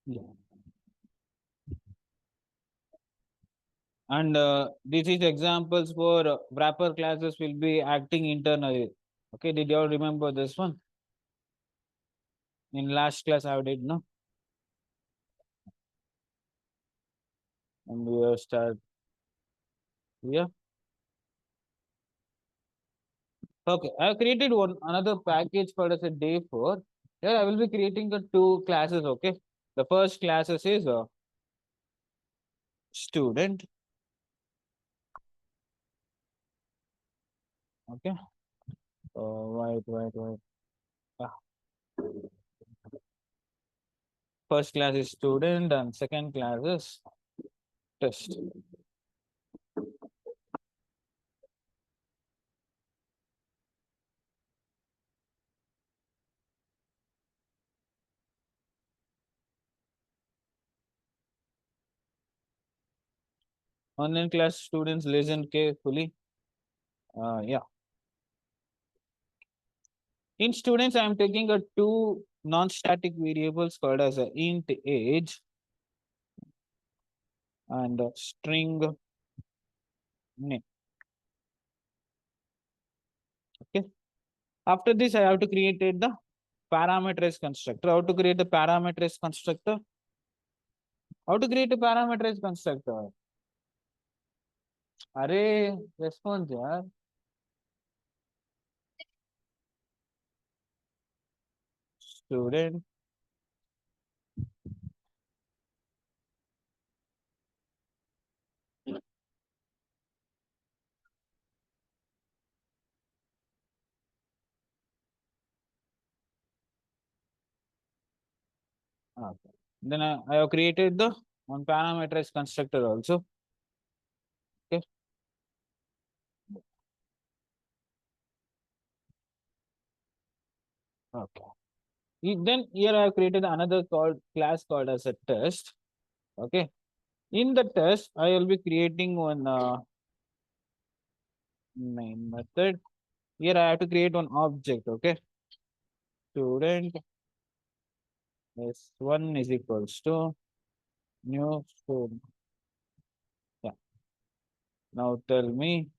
Yeah. And this is examples for wrapper classes will be acting internally. Okay, did you all remember this one? In last class I did, no? And we will start here. Okay, I have created one another package called as a day 4. Here I will be creating the two classes, okay? The first classes is student, okay? Wait. Ah, first class is student and second class is test. Online class students listen carefully. Yeah. In students, I am taking a two non-static variables called as a int age and a string name. Okay. After this, I have to create the parameterized constructor. How to create the parameterized constructor? How to create a parameterized constructor? Array response, yeah. Student. Okay. Then I have created the one parameterized constructor also. Okay. Okay. Then here I have created another called class called as a test. Okay. In the test, I will be creating one main method. Here I have to create one object. Okay. Student s1 is equals to new student. Yeah. Now tell me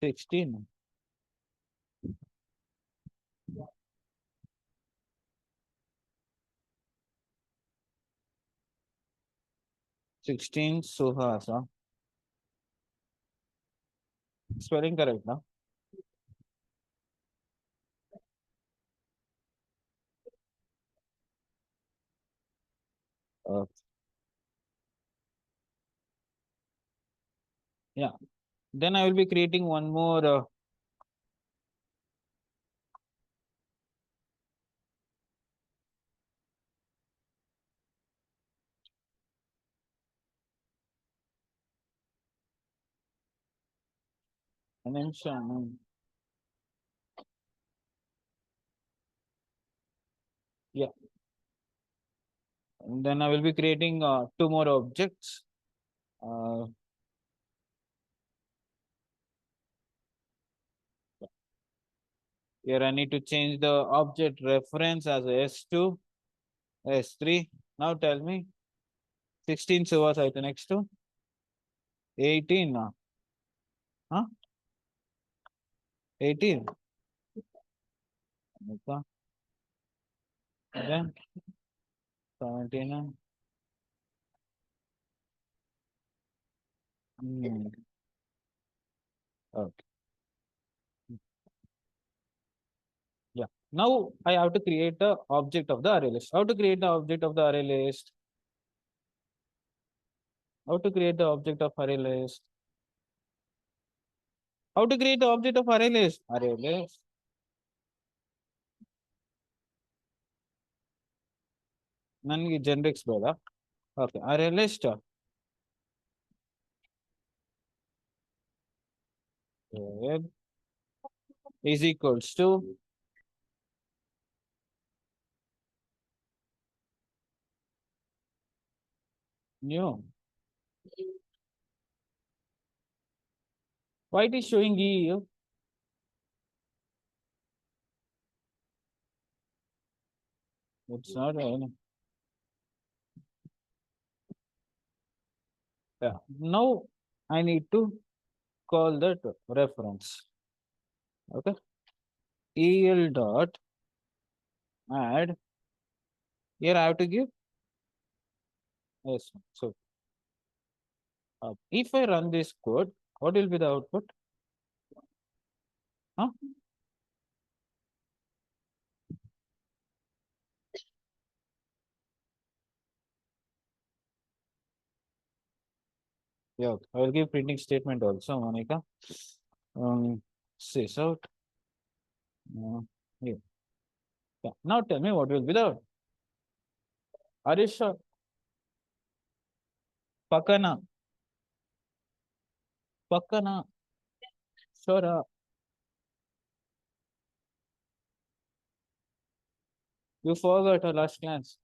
16. 16 Suhasa. Spelling correct now. Uh, yeah. Then I will be creating one more mention. Yeah. And then I will be creating two more objects. Uh, Here I need to change the object reference as S2, S3. Now tell me 16 Suhasa is next to 18. Huh? 18. Okay. Then 17. Hmm. Okay. Yeah. Now I have to create the object of the array list. How to create the object of the array list? How to create the object of array list? How to create the object of array list? Array list. ನನಗೆ generics ಬೇಡ. Okay. Array list is equals to new. Why it is showing E? It's not any. Yeah. Now I need to call that reference. Okay. El dot add. Here I have to give yes. So if I run this code, what will be the output? Huh? Yeah, I will give printing statement also, Monica. Sys out. Here. Yeah. Now tell me what will be the are you sure? Pakana. Pakana. Sure. You forgot a last glance.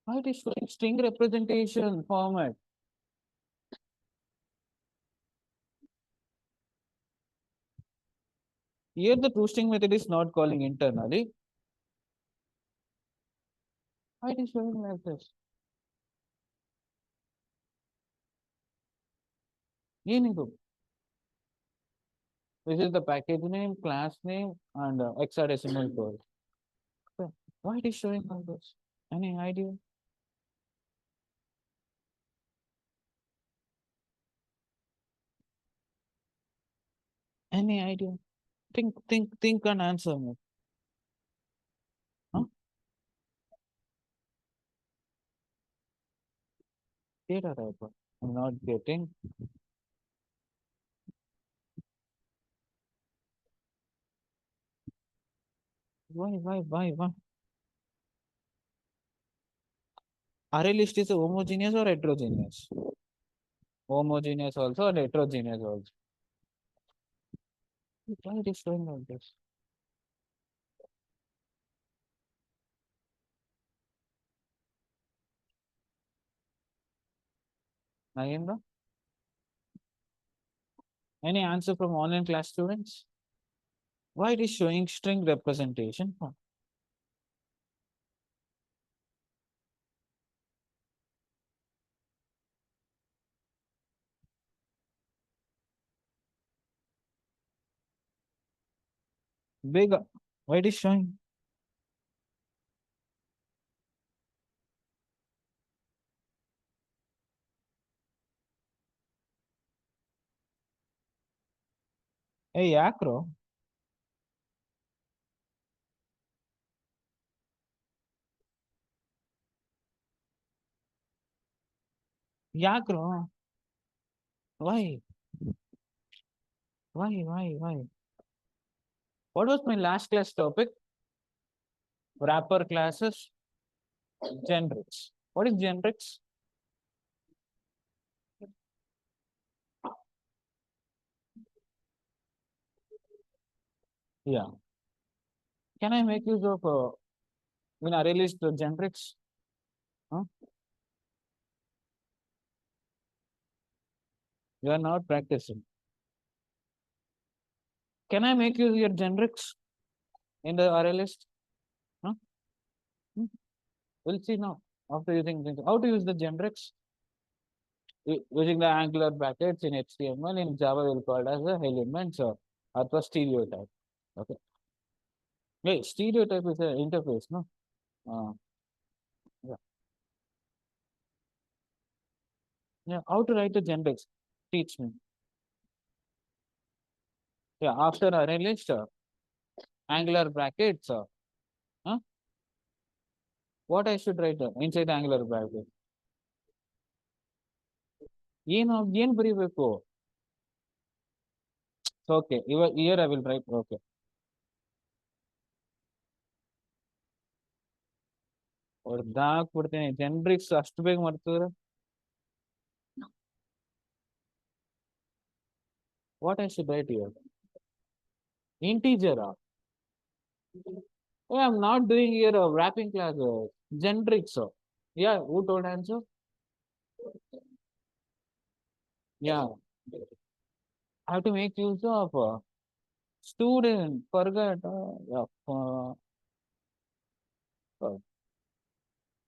Why it is showing string representation format? Here the toString method is not calling internally. Why it is showing like this? ಏನಿದು? This is the package name, class name, and hexadecimal code. Okay. Why it is showing like this? Any idea? Any idea? Think and answer me. Huh? Data type. I'm not getting. Why? Array list is homogeneous or heterogeneous? Homogeneous also and heterogeneous also. Why it is showing like this? Nagendra? Any answer from online class students? Why it is showing string representation? Big. Why it is showing? Hey, acro. Acro. Why? Why? What was my last class topic? Wrapper classes, generics. What is generics? Yeah. Can I make use of in array list generics? Huh? You are not practicing. Can I make use your generics in the array list? Huh? Hmm? We'll see now. After using how to use the generics using the angular brackets in HTML in Java we'll call it as the elements or stereotype. Okay. Hey, stereotype is an interface, no? Yeah. Yeah. How to write the generics? Teach me. Yeah. After array list, angular brackets. Huh? What I should write inside the angular bracket? ಏನು ಬರಿಬೇಕು? Okay. Here I will write. Okay. ಹೊಡ್ದಾಕ್ಬಿಡ್ತೀನಿ ಜನರಿಕ್ಸ್ ಅಷ್ಟು ಬೇಗ ಮಾಡ್ತಿದ್ರೆ what I should write here? Integer. Oh, I'm not doing here a wrapping class. Generics. Yeah, who told answer? Yeah. I have to make use of student. Forget. Yeah,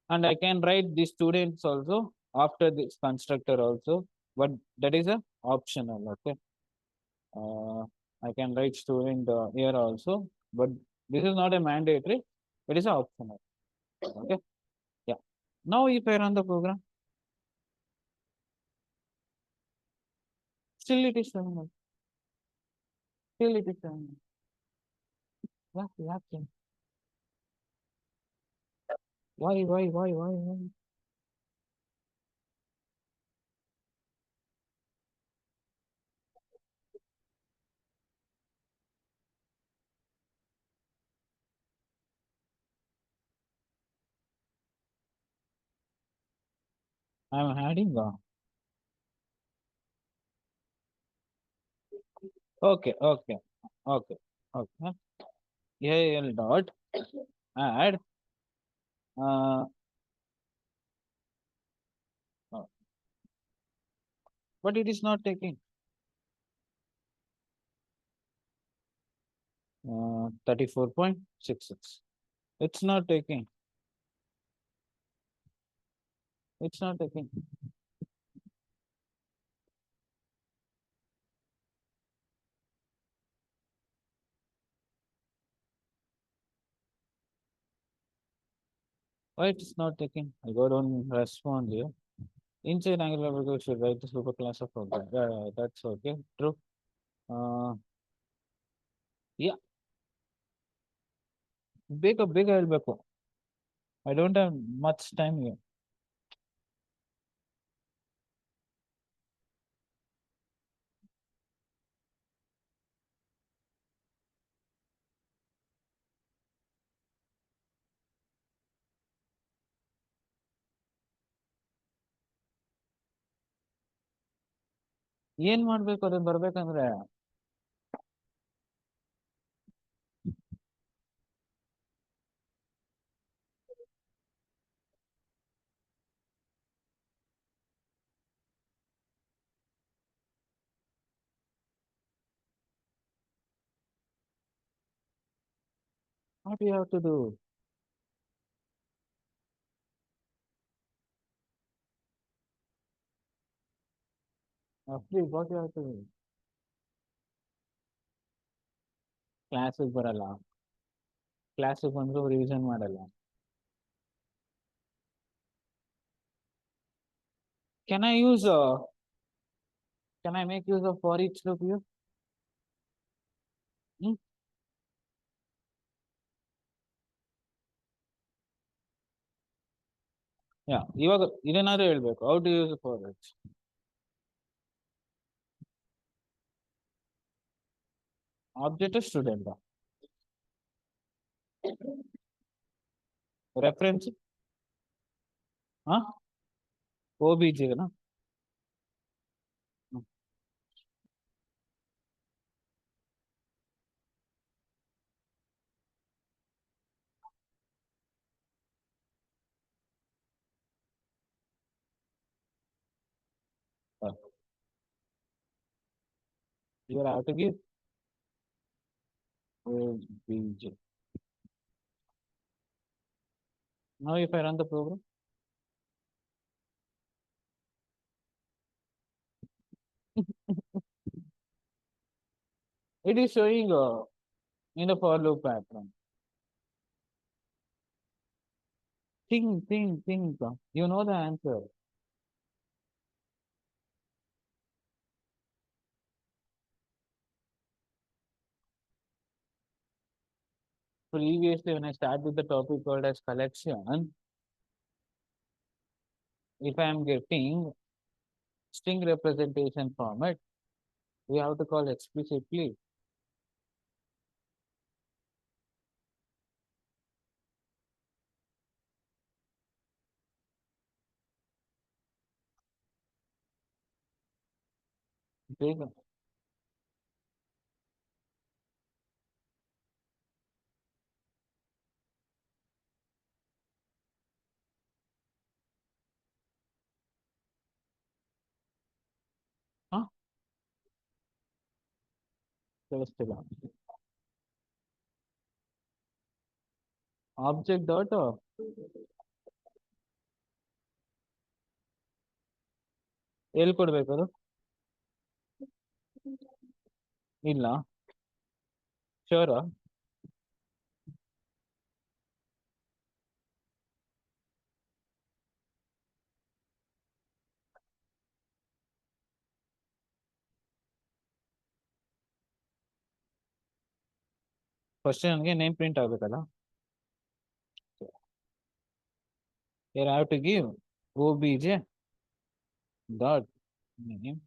and I can write the students also after this constructor also, but that is a optional. Okay. Uh, I can write student here also, but this is not a mandatory. It is a optional. Okay. Yeah. Now if I run the program, still it is showing up. Still it is showing up. Yeah, yeah, yeah. Why? I'm adding okay, okay, okay, okay. AL dot add uh, uh, but it is not taking 34.66. It's not taking. It's not taking. Why it is not taking? I got on respond here. Inside angular bracket should write the superclass of object. Yeah, that's okay. True. Yeah, big ಹೇಳ್ಬೇಕು. I don't have much time here. ಏನ್ ಮಾಡ್ಬೇಕು ಅದನ್ನ ಬರ್ಬೇಕಂದ್ರೆ what you have to do? Please, what you have to do? ಕ್ಲಾಸಿಗೆ ಬರಲ್ಲ ಕ್ಲಾಸಿಗೆ ಬಂದ್ರು revision ಮಾಡಲ್ಲ can I use can I make use of for each loop here? Hmm? Yeah, ಇವಾಗ ಇದನ್ನಾದ್ರೂ ಹೇಳ್ಬೇಕು how to use for each object student reference huh obj na hmm. You have to give obj. Now if I run the program it is showing in the for loop pattern. Think. You know the answer. Previously, when I start with the topic called as collection, if I am getting string representation format, we have to call explicitly. Okay? Huh? ತಿಳಿಸ್ತಿಲ್ಲ. Object dot ಎಲ್ಲಿ ಕೊಡ್ಬೇಕು ಅದು? ಇಲ್ಲ. ಶೋರ? First ನನಗೆ name print ಆಗ್ಬೇಕಲ್ಲ. here I have to give obj dot name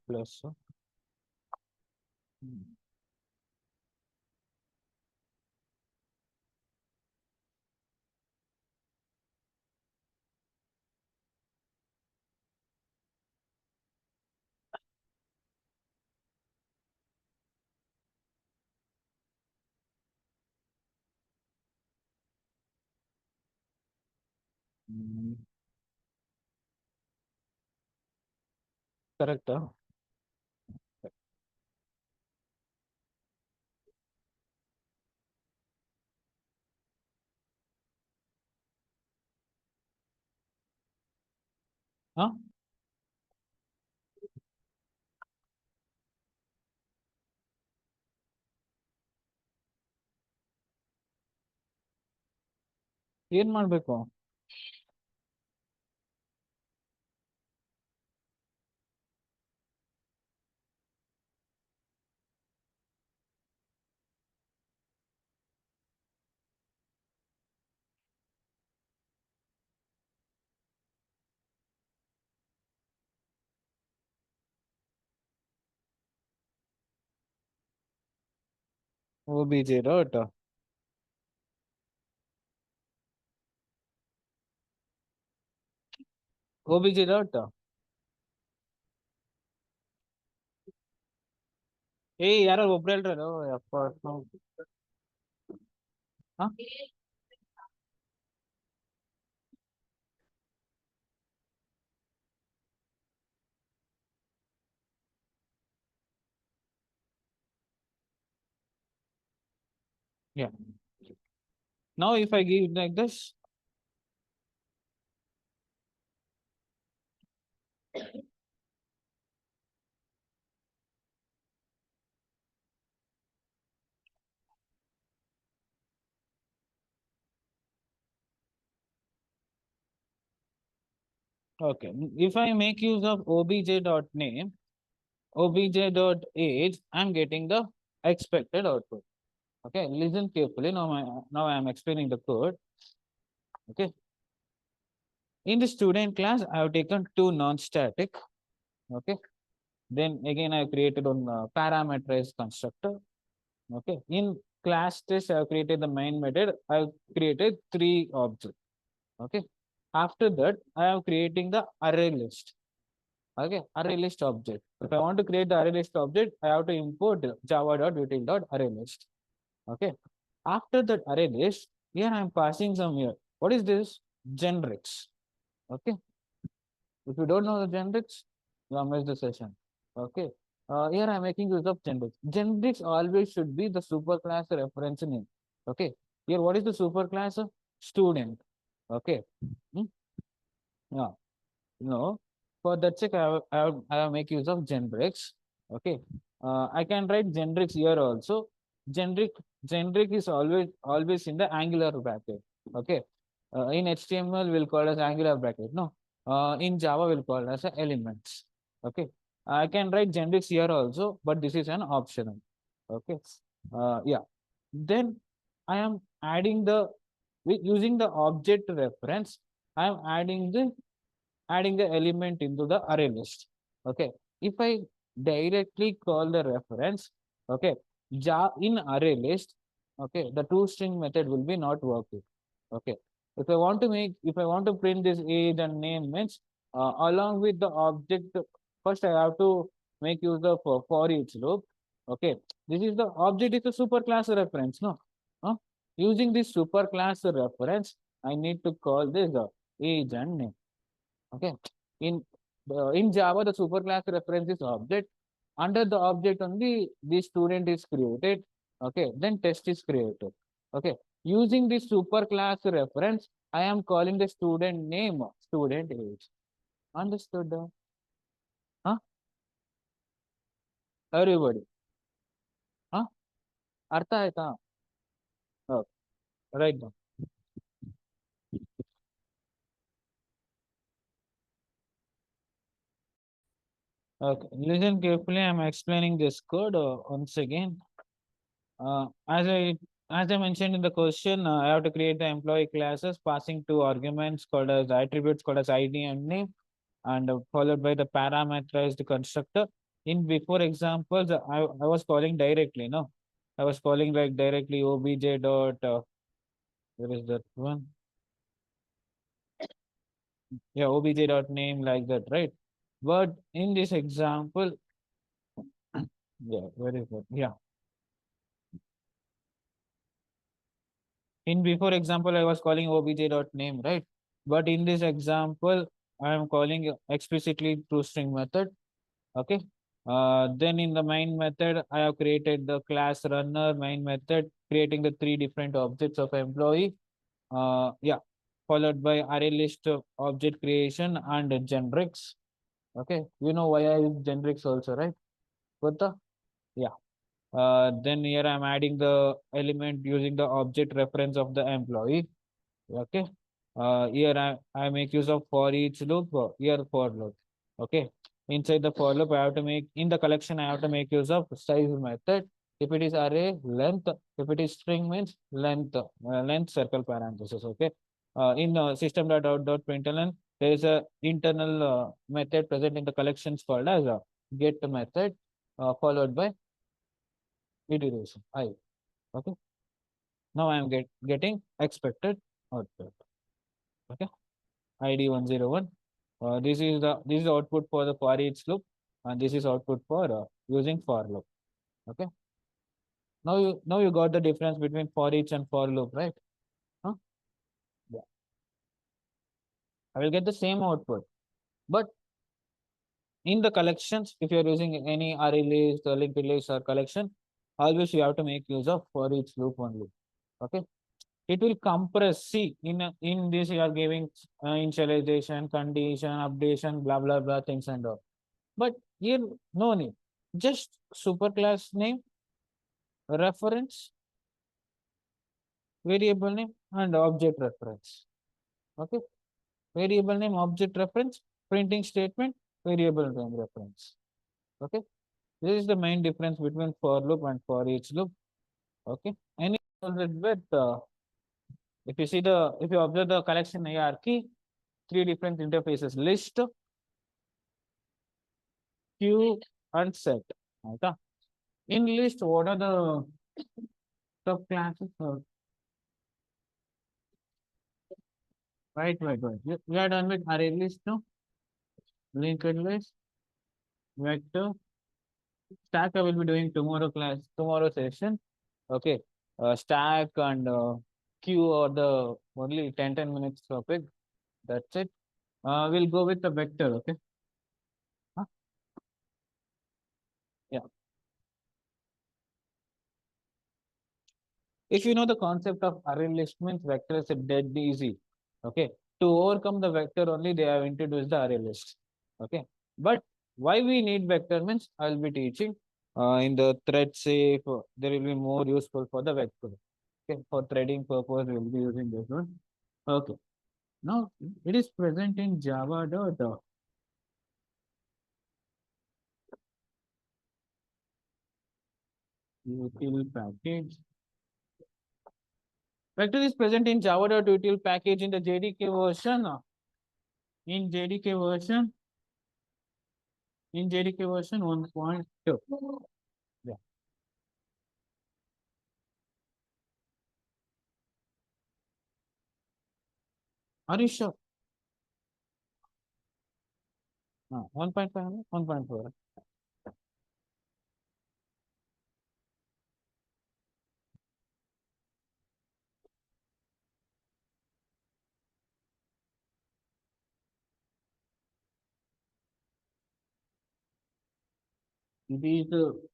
plus correct. ಹಾ, ಏನ್ ಮಾಡ್ಬೇಕು? obj dot obj dot ಯಾರು ಒಬ್ರು ಹೇಳ್ರ ಅಪ್ಪ. ಹಾ, yeah. Now if I give like this, okay, if I make use of obj dot name, obj dot age, I'm getting the expected output. Okay, listen carefully. Now I am explaining the code. Okay, in the student class, I have taken two non-static. Okay, then again I have created one parameterized constructor. Okay, in class test, I have created the main method. I have created three objects. Okay, after that, I am creating the array list. Okay, array list object. If I want to create the array list object, I have to import java.util.array list. Okay, after that array list, here I am passing some here. What is this? Generics. Okay, if you don't know the generics, you have missed the session. Okay, here I am making use of generics. Generics always should be the superclass reference name. Okay, here what is the superclass? Student. Okay, yeah. No, for that sake, I have make use of generics. Okay, I can write generics here also. Generic generic is always in the angular bracket. Okay, in HTML we'll call as angular bracket. No, in Java we'll call as elements. Okay, I can write generics here also, but this is an optional. Okay, yeah. Then I am adding using the object reference. I am adding the element into the array list. Okay. If I directly call the reference, okay, in array list, okay, the toString method will be not working. Okay. If I want to print this age and name means along with the object, first I have to make use of for each loop. Okay. This is the object is a superclass reference. No. Huh? Using this superclass reference, I need to call this age and name. Okay, in In Java, the superclass reference is object. Under the object only, the student is created. Okay, then test is created. Okay, using the superclass reference, I am calling the student name, student age. Understood? Huh? Everybody. Huh? ಅರ್ಥ ಆಯ್ತಾ? Okay, right now. Okay, listen carefully. I'm explaining this code once again. Uh, as I as I mentioned in the question, I have to create the employee classes passing two arguments called as attributes called as ID and name, and followed by the parameterized constructor. In before examples, I was calling directly, no, I was calling like directly obj dot. Where is that one? Yeah, obj dot name like that, right? But in this example, yeah, where is that? Yeah. In before example, I was calling obj dot name, right? But in this example, I am calling explicitly toString method. Okay. Then in the main method, I have created the class runner main method, creating the three different objects of employee. Yeah, followed by array list object creation and generics. Okay, you know why I use generics also, right? What the? Yeah. Then here I'm adding the element using the object reference of the employee. Okay. Here I make use of for each loop, here for loop. Okay. Inside the for loop, I have to make in the collection, I have to make use of size method. If it is array, length. If it is string means length, length circle parenthesis. Okay. In system.out.println, there is a internal method present in the collections called as a get method, followed by iteration. I. Okay. Now I am getting expected output. Okay. ID 101. This is output for the for each loop, and this is output for using for loop. Okay. Now you got the difference between for each and for loop, right? Huh? Yeah. I will get the same output, but in the collections, if you're using any array list, or linked list, or collection, always you have to make use of for each loop only. Okay. It will compress. See, in this you are giving initialization, condition, updation, blah blah blah things and all. But here, no need. Just superclass name, reference, variable name, and object reference. Okay. Variable name, object reference, printing statement, variable name reference. Okay. This is the main difference between for loop and for each loop. Okay. Any with if you observe the collection hierarchy, three different interfaces: list, queue, and set. Okay. In list, what are the subclasses? Right. We are done with array list now. Linked list, vector, stack. I will be doing tomorrow session. Okay. Stack and queue are the only 10 minutes topic. That's it. We'll go with the vector. Okay. Huh? Yeah. If you know the concept of array list means vector is dead easy. Okay. To overcome the vector only, they have introduced the array list. Okay. But why we need vector means I'll be teaching in the thread safe. There will be more useful for the vector. Okay. For threading purpose, we'll be using this one. Okay. Now it is present in Java dot util package. Vector is present in Java dot util package in the JDK version. In JDK version, in JDK version 1.2. Yeah. Are you sure? 1.5, 1.4. It is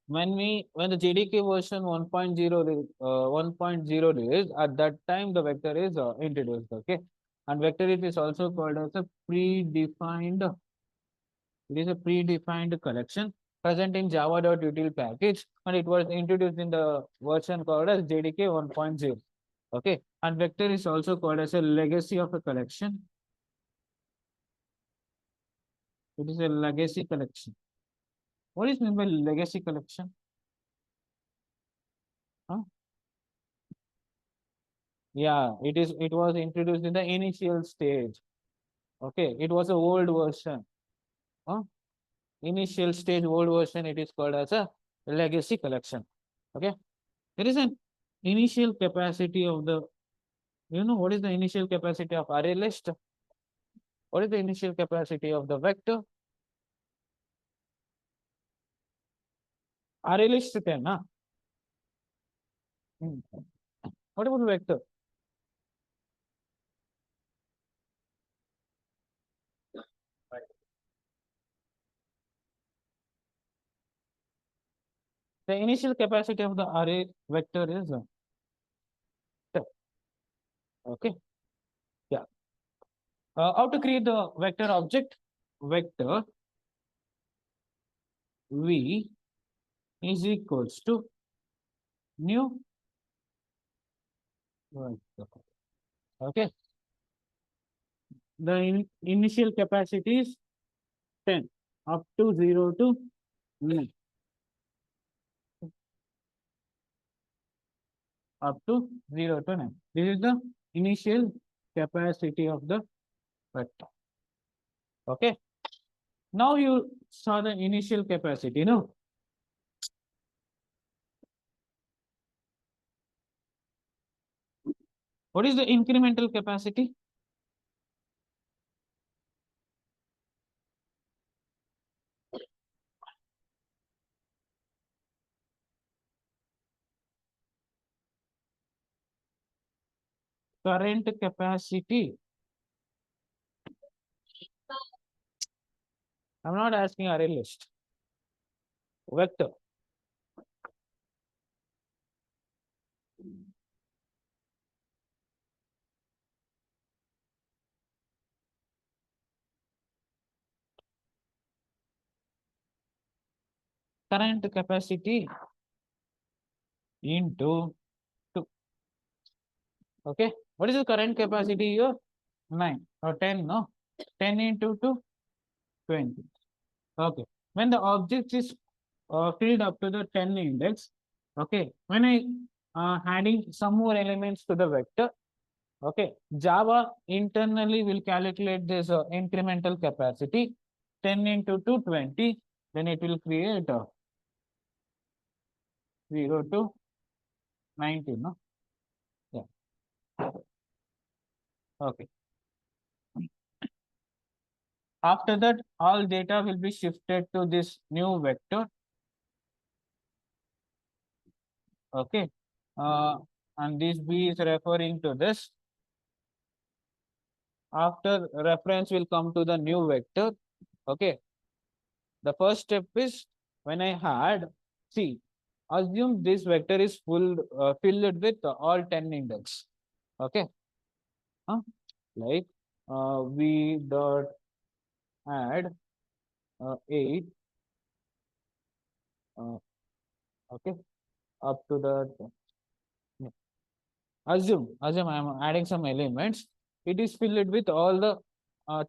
when the JDK version 1.0 released, at that time the vector is introduced. Okay, and vector is also called as a predefined. It is a predefined collection present in java.util package, and it was introduced in the version called as JDK 1.0. Okay, and vector is also called as a legacy of a collection. It is a legacy collection. What is meant by legacy collection? Huh? Yeah, it is. It was introduced in the initial stage. Okay, it was a old version. Huh? Initial stage old version. It is called as a legacy collection. Okay, there is an initial capacity of the. You know what is the initial capacity of array list? What is the initial capacity of the vector? Array list 10. Huh? Hmm. What about vector? The initial capacity of the array vector is 10. Okay. Yeah. How to create the vector object? Vector v is equals to new vector. Okay. The initial capacity is 10 up to 0 to 9. Up to 0 to 9. This is the initial capacity of the vector. Okay. Now you saw the initial capacity, no? What is the incremental capacity? Current capacity. I'm not asking array list. Vector. Current capacity into 2. Okay. What is the current capacity here? 9 or 10, no? 10 into 2, 20. Okay. When the object is filled up to the 10 index, okay. When I adding some more elements to the vector, okay. Java internally will calculate this incremental capacity 10 into 220. Then it will create 0 to 90, no? Yeah. Okay. After that, all data will be shifted to this new vector. Okay. Uh, and this B is referring to this. After reference will come to the new vector. Okay. The first step is when I had, see, assume this vector is filled with all 10 index. Okay. Huh? Like v dot add 8. Okay. Up to the assume I am adding some elements. It is filled with all the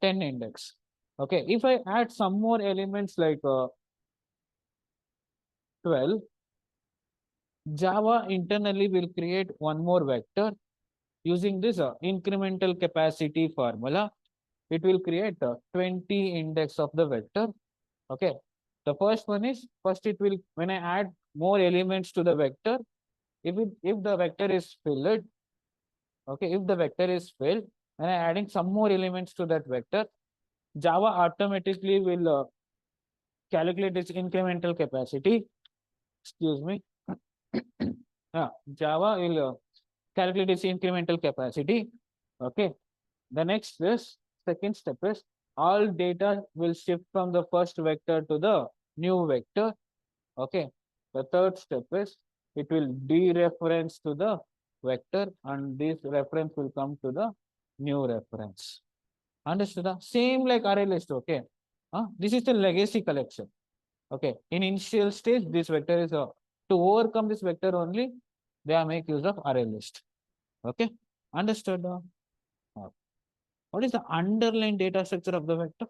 10 index. Okay, if I add some more elements like 12, Java internally will create one more vector using this incremental capacity formula. It will create 20 index of the vector. Okay, the first one is first it will when I add more elements to the vector, if the vector is filled, okay, if the vector is filled, and I'm adding some more elements to that vector, Java automatically will calculate its incremental capacity. Excuse me. Java will calculate its incremental capacity. Okay. The next is second step is all data will shift from the first vector to the new vector. Okay. The third step is it will dereference to the vector and this reference will come to the new reference. Understood? Same like array list. Okay. This is the legacy collection. Okay. In initial stage, this vector is to overcome this vector only, they are make use of array list. Okay. Understood? What is the underlying data structure of the vector?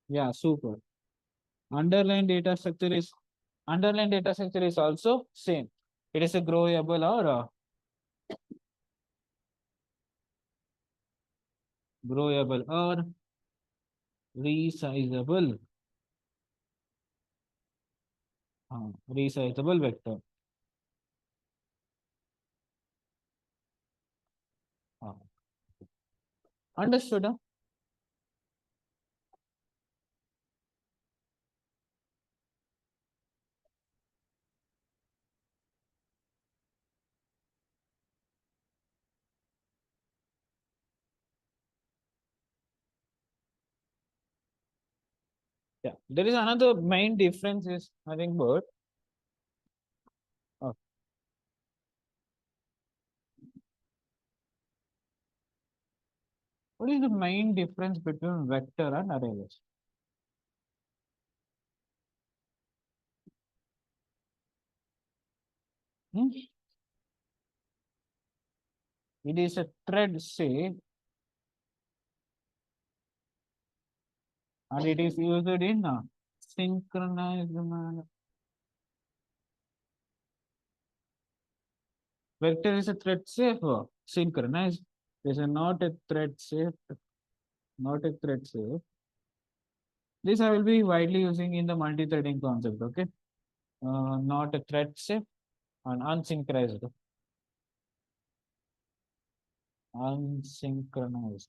Yeah, super. Underlying data structure is also same. It is a growable or resizable resizable vector. Uh, Understood? Yeah. There is another main difference is I think but uh, what is the main difference between vector and array list? Hmm? It is a thread say and it is used in synchronized manner. Vector is a thread safe synchronized. This is not a thread safe, not a thread safe. This I will be widely using in the multi-threading concept. Okay, not a thread safe and unsynchronized. Unsynchronized.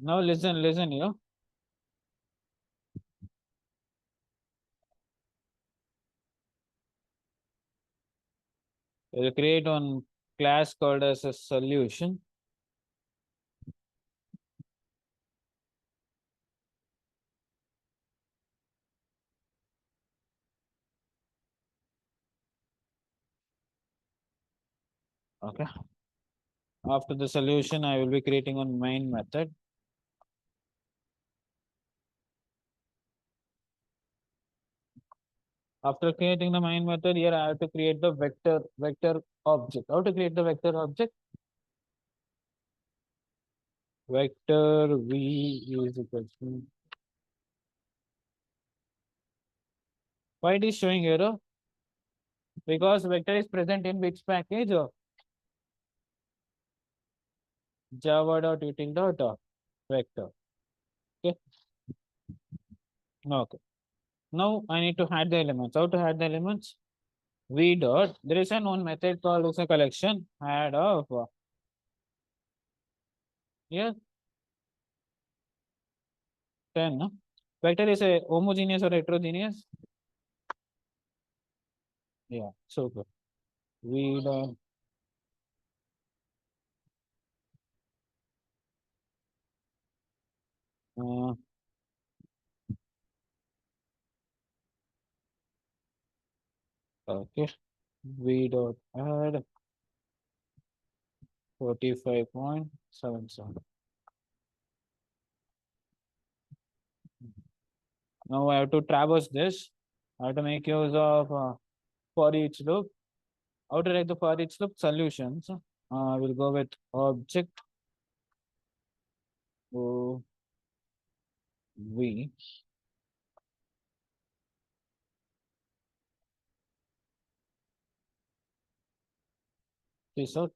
Now listen here. We'll create one class called as a solution. Okay. After the solution, I will be creating one main method. After creating the main method, here I have to create the vector object. How to create the vector object? Vector v is equal to. Why it is showing error? Because vector is present in which package? Java.util.vector. Okay. Okay. Now I need to add the elements. How to add the elements? V dot. There is an one method called as a collection. Add of here 10. No? Vector is a homogeneous or heterogeneous? Yeah. Super. V dot. Uh, okay. V dot add 45.77. Now I have to traverse this. I have to make use of for each loop. How to write the for each loop solutions? I will go with object O V. This out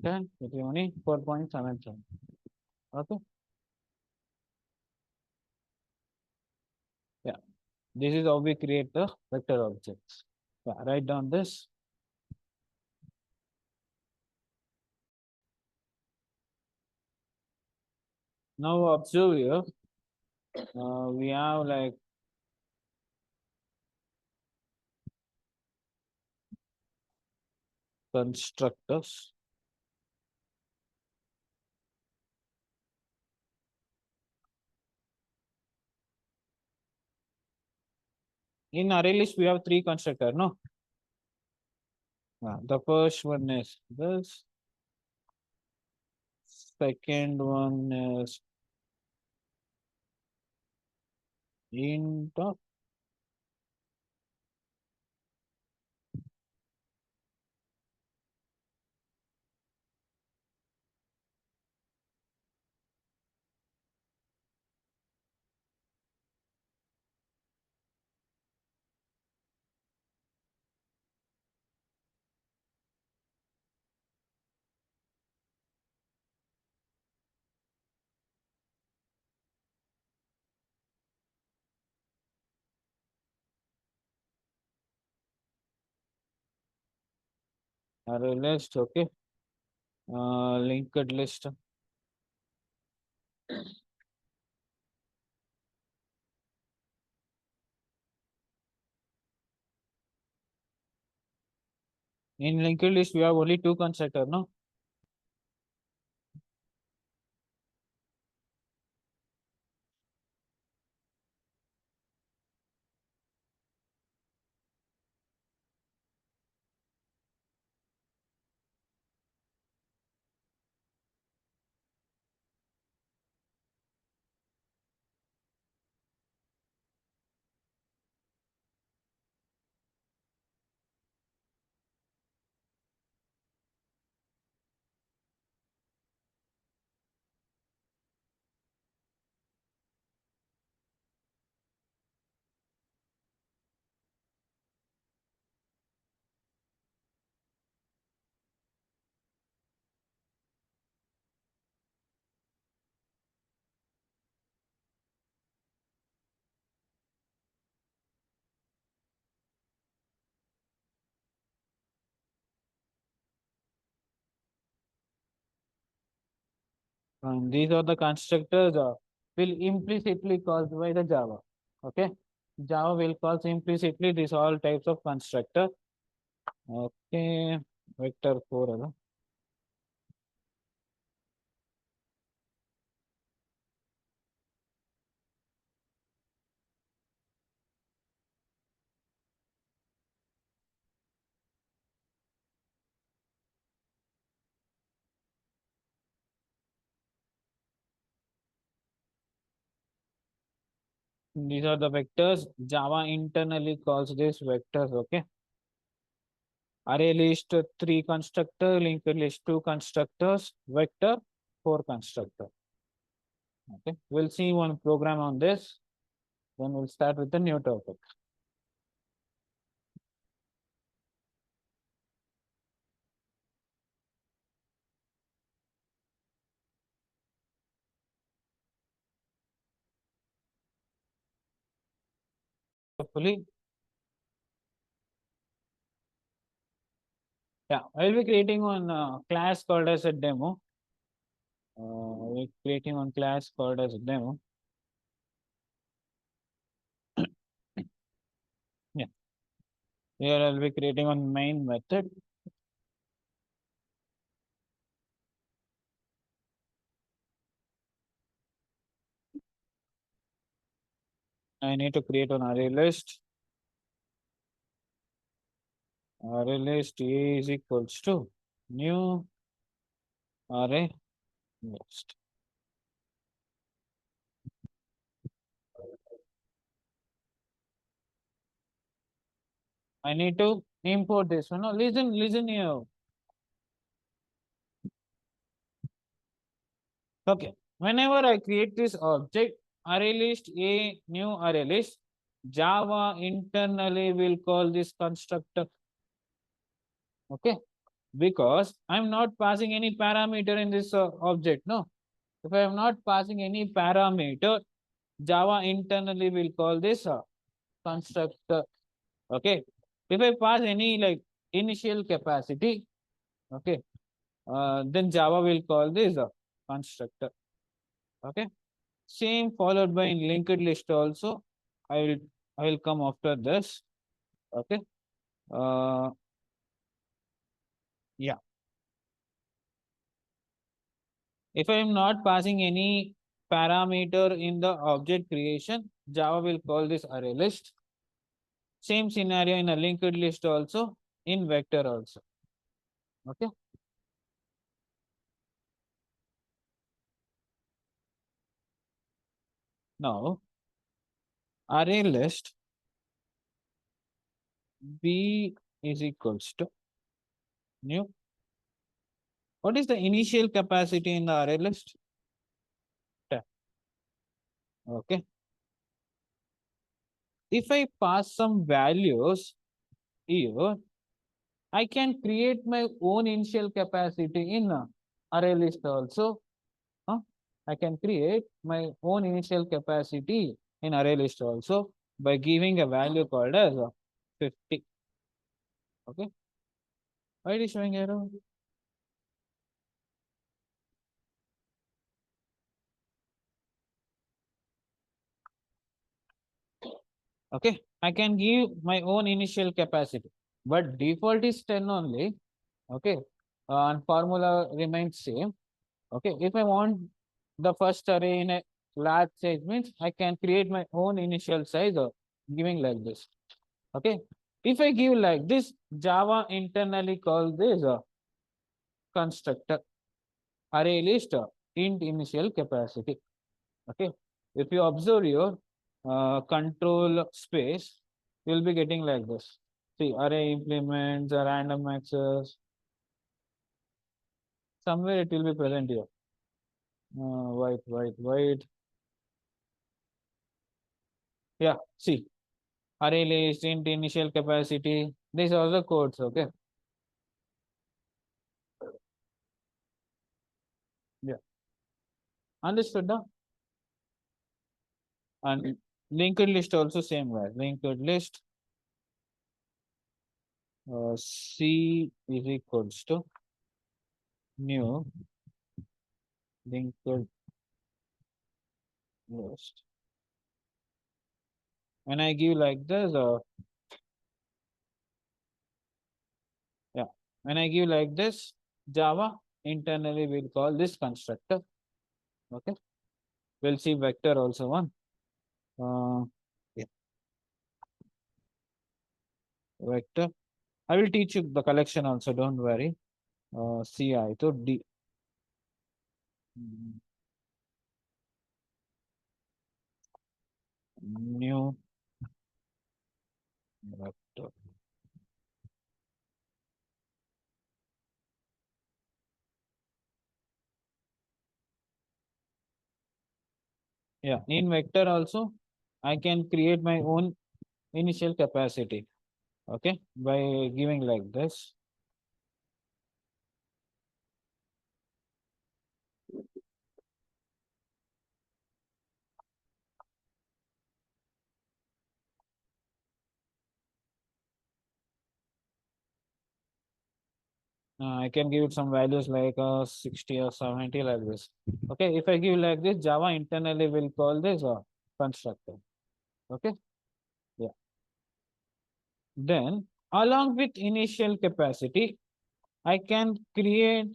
10 with only 4.77. Okay. Yeah. This is how we create the vector objects. Yeah, write down this. Now observe here. We have like constructors. In array list, we have three constructors, no? The first one is this. Second one is int. Array list, okay. Linked list. In linked list, we have only two constructors, no? And these are the constructors will implicitly caused by the Java. Okay. Java will cause implicitly these all types of constructor. Okay. Vector 4 ಅಲ್ಲ? These are the vectors. Java internally calls this vectors. Okay. Array list three constructor, linked list two constructors, vector four constructor. Okay. We'll see one program on this. Then we'll start with the new topic. Hopefully, yeah, I'll be creating one class called as a demo. We're creating one class called as a demo. Yeah, here I'll be creating one main method. I need to create an array list. Array list A is equals to new array list. I need to import this one. No, listen here. Okay. Whenever I create this object, array list A, new array list, Java internally will call this constructor. Okay. Because I'm not passing any parameter in this object. No. If I am not passing any parameter, Java internally will call this constructor. Okay. If I pass any like initial capacity, okay, then Java will call this constructor. Okay. Same followed by in linked list also. I will I will come after this. Okay. Uh yeah. If I am not passing any parameter in the object creation, Java will call this array list. Same scenario in a linked list also, in vector also. Okay. Now, array list B is equals to new. What is the initial capacity in the array list? 10. Okay. If I pass some values here, I can create my own initial capacity in array list also. Huh? I can create my own initial capacity in array list also by giving a value called as 50. Okay. Why it is showing error? Okay. I can give my own initial capacity, but default is 10 only. Okay. And formula remains same. Okay. If I want the first array in a large size means I can create my own initial size giving like this. Okay. If I give like this, Java internally calls this constructor array list int initial capacity. Okay. If you observe your control space, you'll be getting like this. See, array implements, random access, somewhere it will be present here. Wait. Yeah, see, array list, int initial capacity. These are the codes, okay? Yeah, understood now? And linked list also same way. Linked list, C is equals to new linked list. When I give like this, yeah, when I give like this, Java internally will call this constructor. Okay, we'll see vector also one. Yeah, vector. I will teach you the collection also. Don't worry. CI to D. Mm, New vector. Yeah, in vector also, I can create my own initial capacity. Okay, by giving like this. I can give it some values like 60 or 70 like this. Okay, if I give like this, Java internally will call this constructor. Okay, yeah. Then along with initial capacity, I can create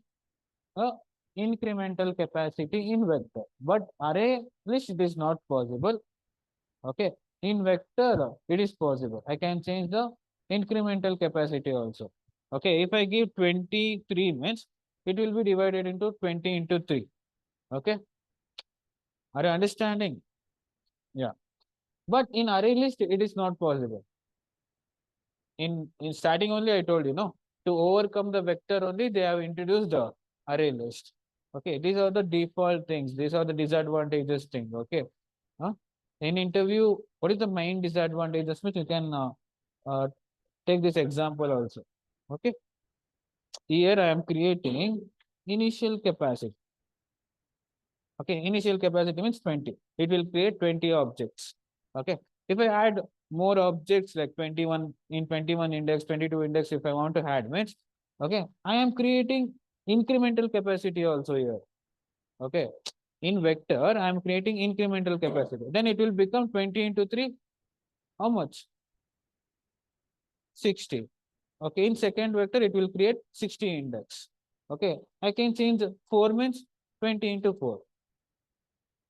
a incremental capacity in vector. But array list it is not possible. Okay, in vector it is possible. I can change the incremental capacity also. Okay, if I give 23 means it will be divided into 20 into 3. Okay, are you understanding? Yeah. But in array list it is not possible. In starting only I told you no. To overcome the vector only they have introduced the array list. Okay, these are the default things. These are the disadvantages thing. Okay. Huh? In interview, what is the main disadvantages? Which you can uh, take this example also. Okay. Here I am creating initial capacity. Okay. Initial capacity means 20. It will create 20 objects. Okay. If I add more objects like 21 in 21 index, 22 index, if I want to add means, okay, I am creating incremental capacity also here. Okay. In vector, I am creating incremental capacity. Then it will become 20 into 3. How much? 60. Okay. In second vector, it will create 60 index. Okay. I can change 4 means 20 into 4.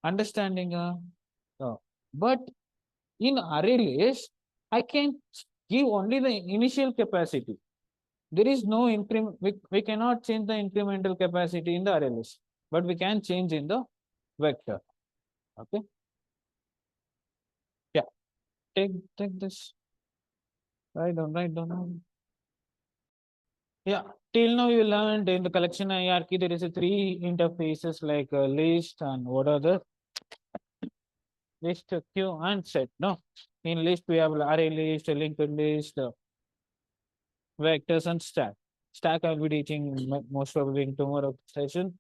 Understanding? But in array list, I can give only the initial capacity. There is no increment. We cannot change the incremental capacity in the array list, but we can change in the vector. Okay. Yeah. Take this. Write down. Write down. Yeah. Till now you learned in the collection hierarchy there is a 3 interfaces like list and what are the list, queue and set. No. In list we have array list, linked list, vectors and stack. Stack I will be teaching most probably in tomorrow session.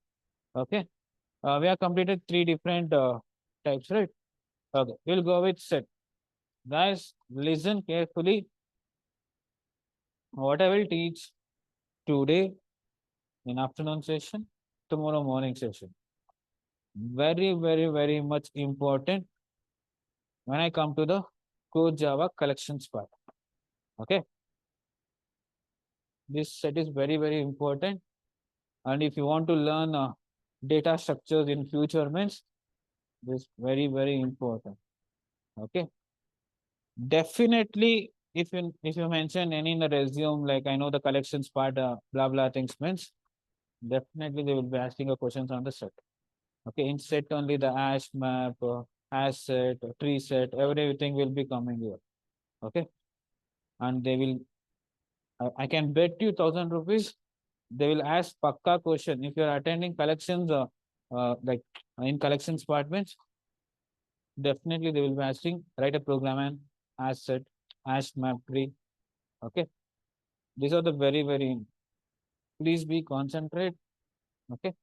Okay. We have completed 3 different types, right? Okay. We'll go with set. Guys, listen carefully. What I will teach today in afternoon session, tomorrow morning session. Very, very, very much important when I come to the core Java collections part. Okay. This set is very, very important. And if you want to learn data structures in future means this very, very important. Okay. Definitely, if you mention any in the resume, like I know the collections part, blah blah things means, definitely they will be asking a questions on the set. Okay, in set only the hash map, hash set, tree set, everything will be coming here. Okay, and they will. I can bet you 1,000 rupees. They will ask pakka question if you are attending collections, like in collections departments. Definitely they will be asking write a program and hash set, hash map tree. Okay, these are the very very. Please be concentrate. Okay.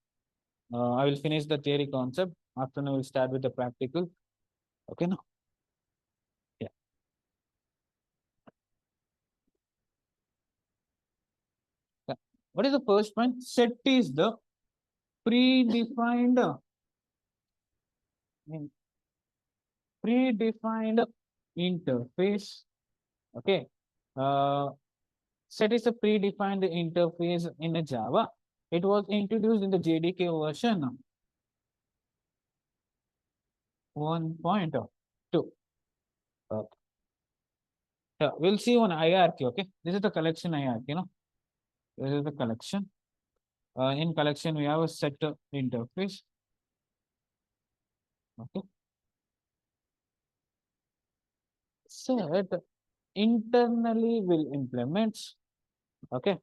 I will finish the theory concept. After I will start with the practical. Okay, no? Yeah. Yeah. What is the first point? Set is the predefined in- predefined interface. Okay. Uh, Set is a predefined interface in a Java. It was introduced in the JDK version 1.2. Yeah, we'll see on hierarchy. Okay, this is the collection hierarchy. This is the collection. In collection, we have a set interface. Okay. Set internally will implements. Okay.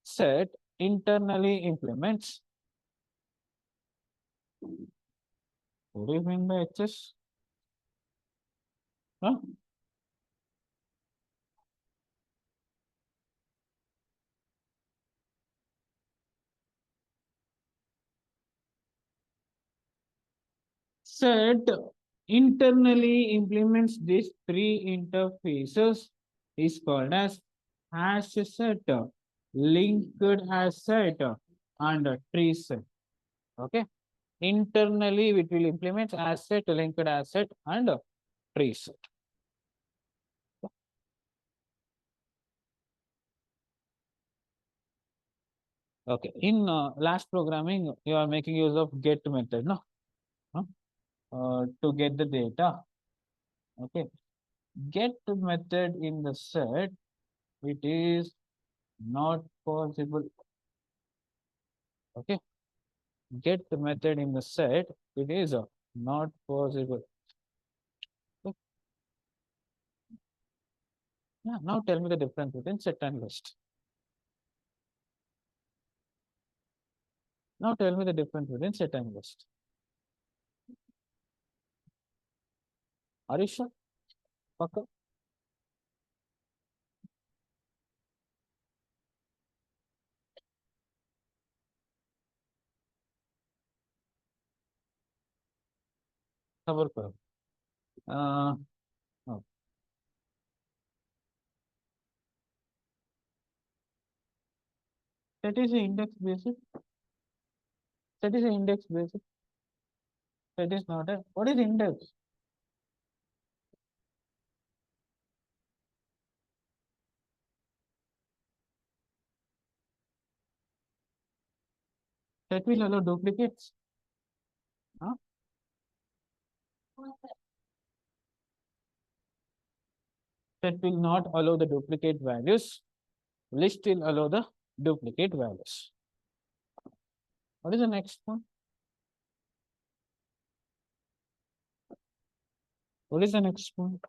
Set internally implements. What do you mean by HS? Huh? Set internally implements these 3 interfaces is called as hash set, linked hash set, and tree set. Okay. Internally, it will implement asset, linked asset, and tree set. Okay. In last programming, you are making use of get method, no? Huh? To get the data. Okay. Get method in the set, it is not possible. Okay. Get method in the set, it is not possible. Okay. Yeah. Now tell me the difference between set and list. Now tell me the difference between set and list. Are you sure? Okay. Cover. Uh, oh. That is index basic. That is index basic. Set is not a, what is index? Set will allow duplicates. Huh? Set will not allow the duplicate values. List will allow the duplicate values. What is the next one? What is the next one?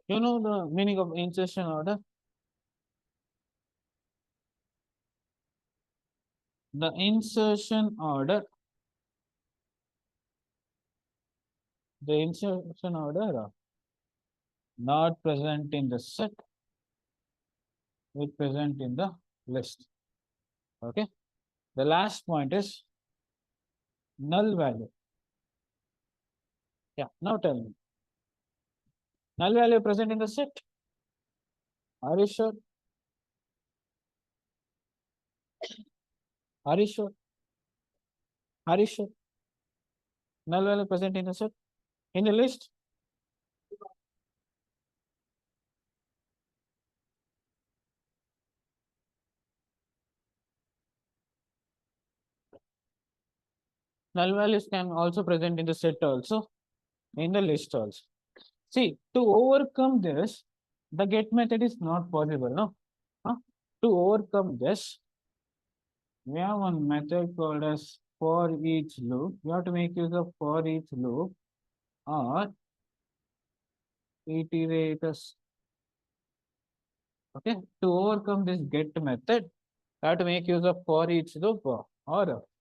You know the meaning of insertion order? The insertion order, not present in the set, is present in the list. Okay. The last point is null value. Yeah. Now tell me. Null value present in the set. Are you sure? Are you sure? Are you sure? Null value present in the set? In the list? Null values can also present in the set also, in the list also. See, to overcome this, the get method is not possible, no? Huh? To overcome this, we have one method called as for each loop. You have to make use of for each loop or iterators. Okay, to overcome this get method, you have to make use of for each loop or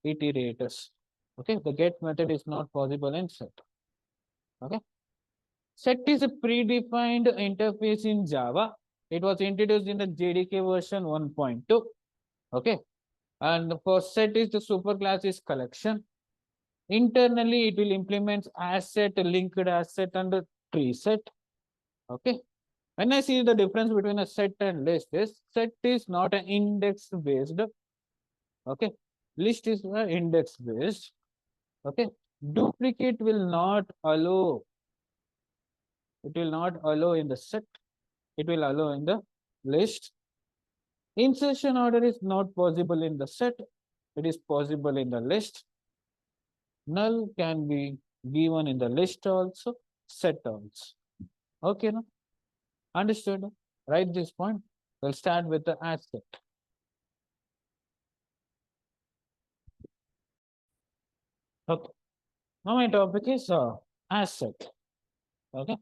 iterators. Okay, the get method is not possible in set. Okay, set is a predefined interface in Java. It was introduced in the JDK version 1.2. Okay, and for set is the superclass is collection. Internally, it will implement asset, linked asset, and tree set. Okay. When I see the difference between a set and list, is set is not an index based. Okay. List is an index based. Okay. Duplicate will not allow. It will not allow in the set. It will allow in the list. Insertion order is not possible in the set. It is possible in the list. Null can be given in the list also, set also. Okay, no? Understood? Write this point. We'll start with the asset. Okay. Now my topic is asset. Okay.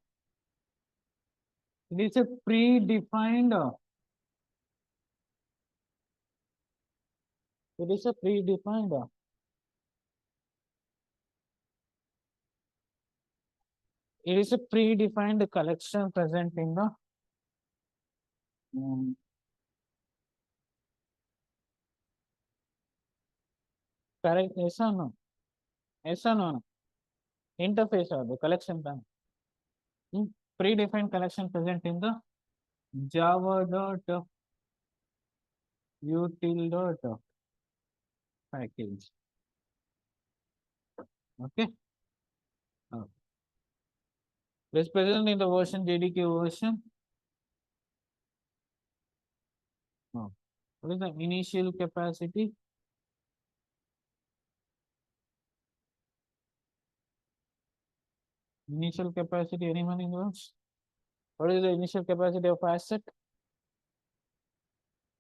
It is a predefined. It is a predefined. It is a predefined collection present in the correct. Yes or no? Yes or no? Interface or the collection plan. Predefined collection present in the Java dot util dot package. Okay. It is present in the version JDK version. What is the initial capacity? Initial capacity, anyone in those? What is the initial capacity of asset?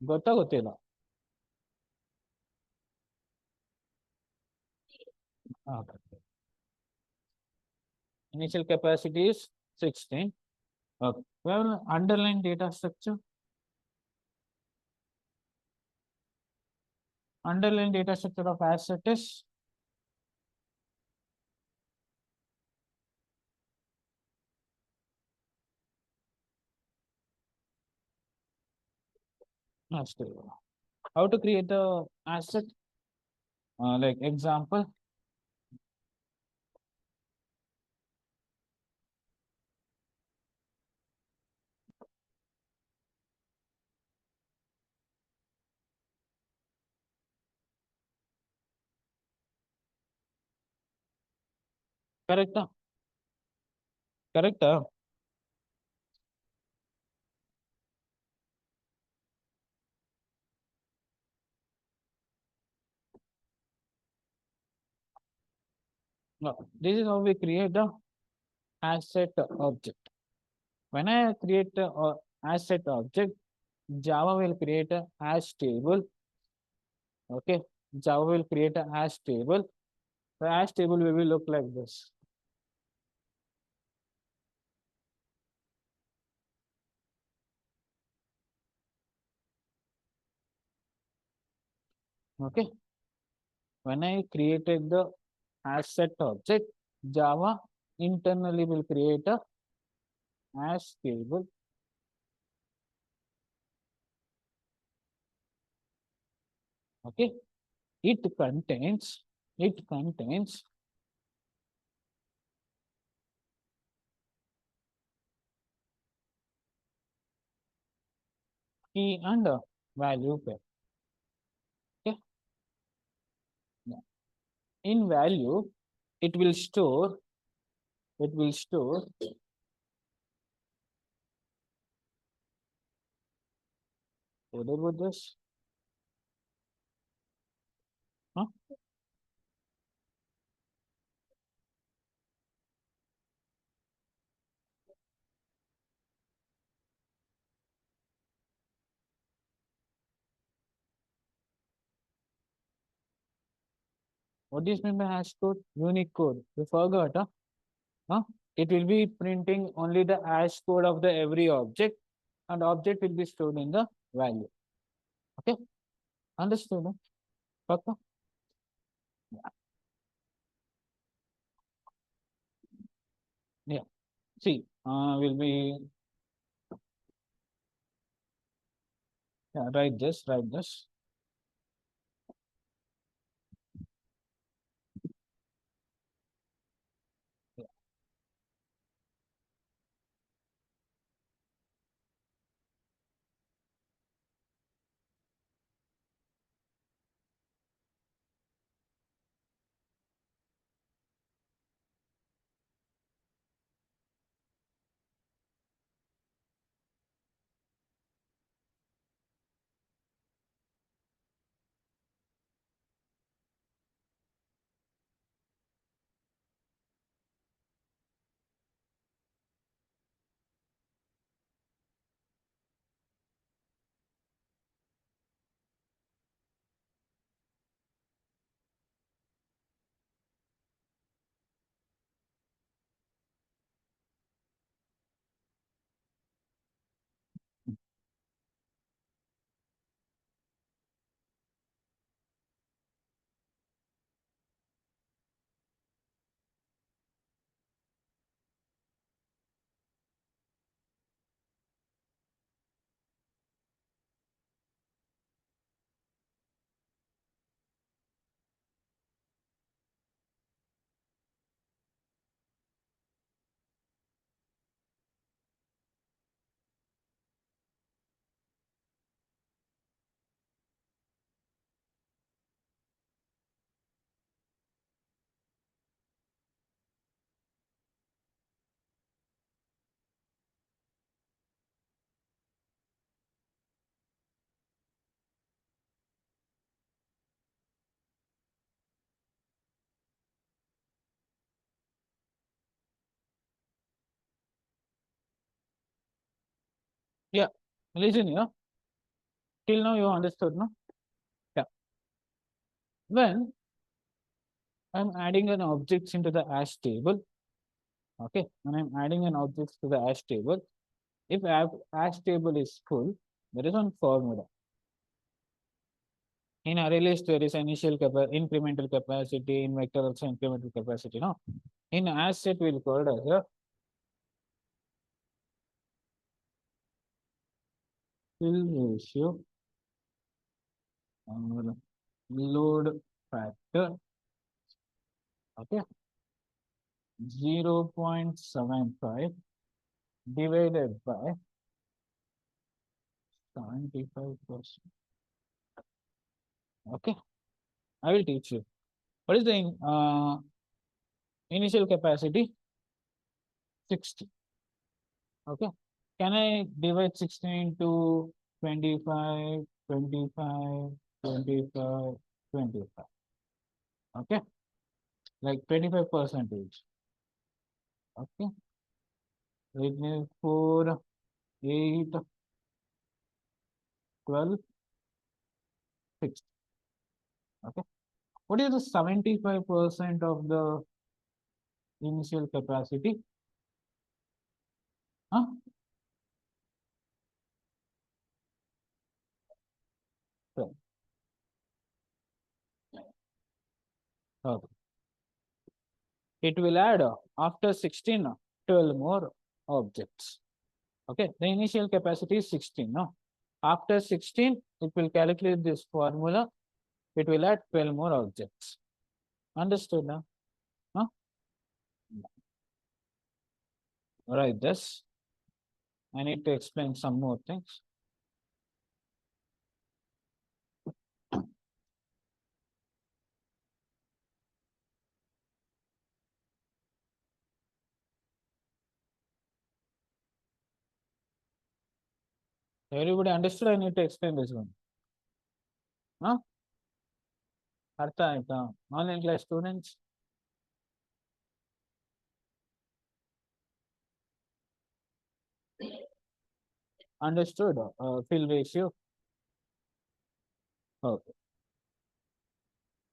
ಗೊತ್ತಿಲ್ಲ. Okay. Initial capacity is 16. Okay. We have an underlying data structure. Underlying data structure of asset is how to create the asset? Like example. Correct? Correct? No, this is how we create the asset object. When I create a asset object, Java will create a hash table. Okay, Java will create a hash table. The hash table will look like this. Okay, when I created the asset object, Java internally will create a hash table. Okay, it contains it contains key and value pair. Okay, yeah. In value, it will store it will store what about this? Huh? What is meant by hash code? Unique code. You forgot, huh? Huh? It will be printing only the hash code of the every object, and object will be stored in the value. Okay, understood? Huh? Papa? Yeah. See, will be yeah, write this. Yeah. Yeah. Listen here. Till now you understood, no? Yeah. When I'm adding an objects into the hash table, okay, when I'm adding an object to the hash table, if hash table is full, there is one formula. In array list, there is initial incremental capacity, in vector also incremental capacity, no? In hash set, we'll call it as a fill ratio or load factor, okay, 0.75 divided by 75%. Okay, I will teach you. What is the Initial capacity 60. Okay. Can I divide 16 into 25, 25, 25, 25? Okay. Like 25 percentage. Okay. 8, 4, 8, 12, 6. Okay. What is the 75% of the initial capacity? Huh? So, okay. It will add after 16, 12 more objects. Okay. The initial capacity is 16. No? After 16, it will calculate this formula. It will add 12 more objects. Understood now? Huh? Right. This. I need to explain some more things. Everybody understood? I need to explain this one. Huh? ಅರ್ಥ ಆಯ್ತಾ online class students understood fill ratio. Okay.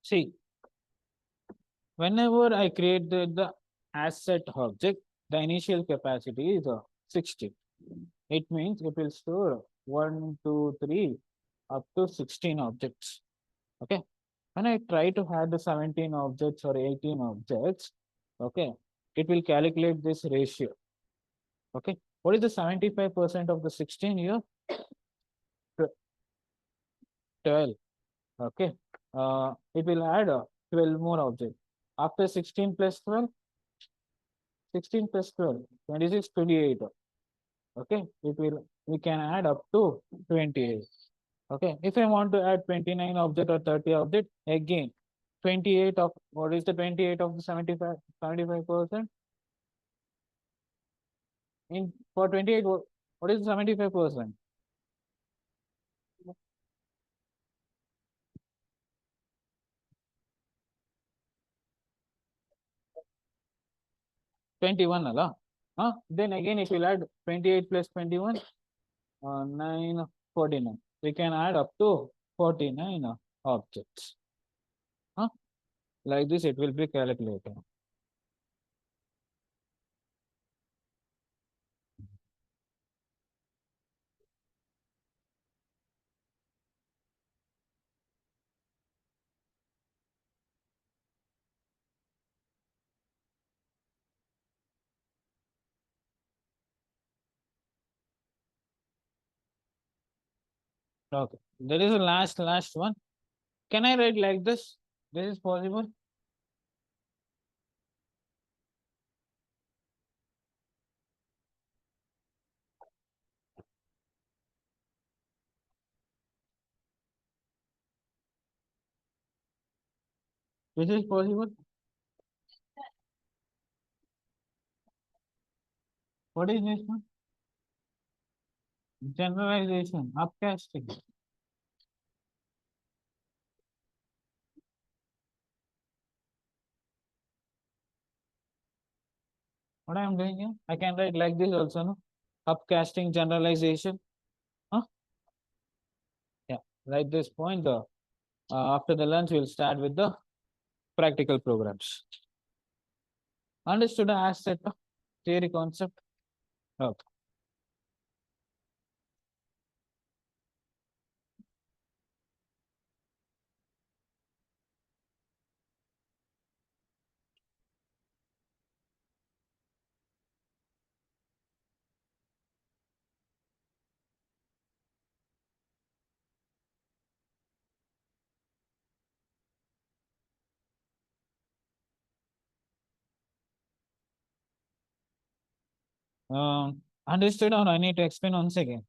See, whenever I create the asset object, the initial capacity is 60. It means it will store 1, 2, 3 up to 16 objects. Okay. When I try to add the 17 objects or 18 objects, okay, it will calculate this ratio. Okay. What is the 75% of the 16 here? 12. Okay. It will add 12 more objects. After 16 plus 12, 16 plus 12, 26, 28. Okay. We can add up to 28. Okay. If I want to add 29 object or 30 object, again, 28 of, what is the 28 of the 75%? In for 28, what is 75%? 21, Allah. Huh? Then again, if you add 28 plus 21, 9, 49. We can add up to 49 objects. Huh? Like this, it will be calculated. Okay. There is a last one. Can I write like this? This is possible. This is possible. What is this one? Generalization, upcasting. What I am doing here? I can write like this also, no? Upcasting generalization. Huh? Yeah. Like this point. After the lunch, we'll start with the practical programs. Understood the asset theory concept? Okay. Understood or I need to explain once again?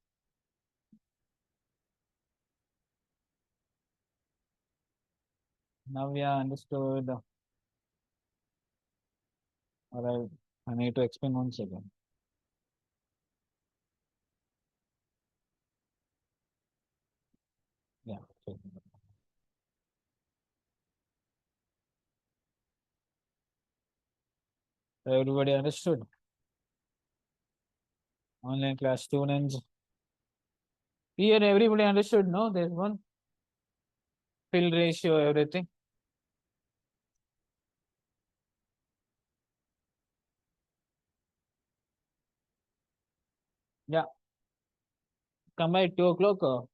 Now we are understood. Or I need to explain once again. Yeah. So everybody understood? Online class students. Here everybody understood, no? There's one fill ratio, everything. Yeah. Come by 2 o'clock.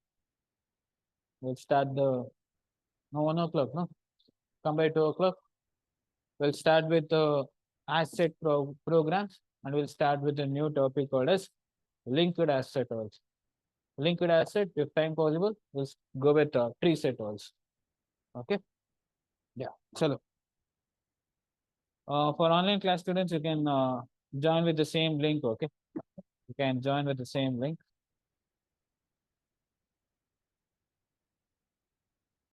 We'll start the no 1 o'clock, no? Come by 2 o'clock. We'll start with the asset programs, and we'll start with a new topic called as linked asset also. Linked asset, if time possible, we'll go with tree set also. Okay. Yeah. So for online class students, you can join with the same link. Okay. You can join with the same link.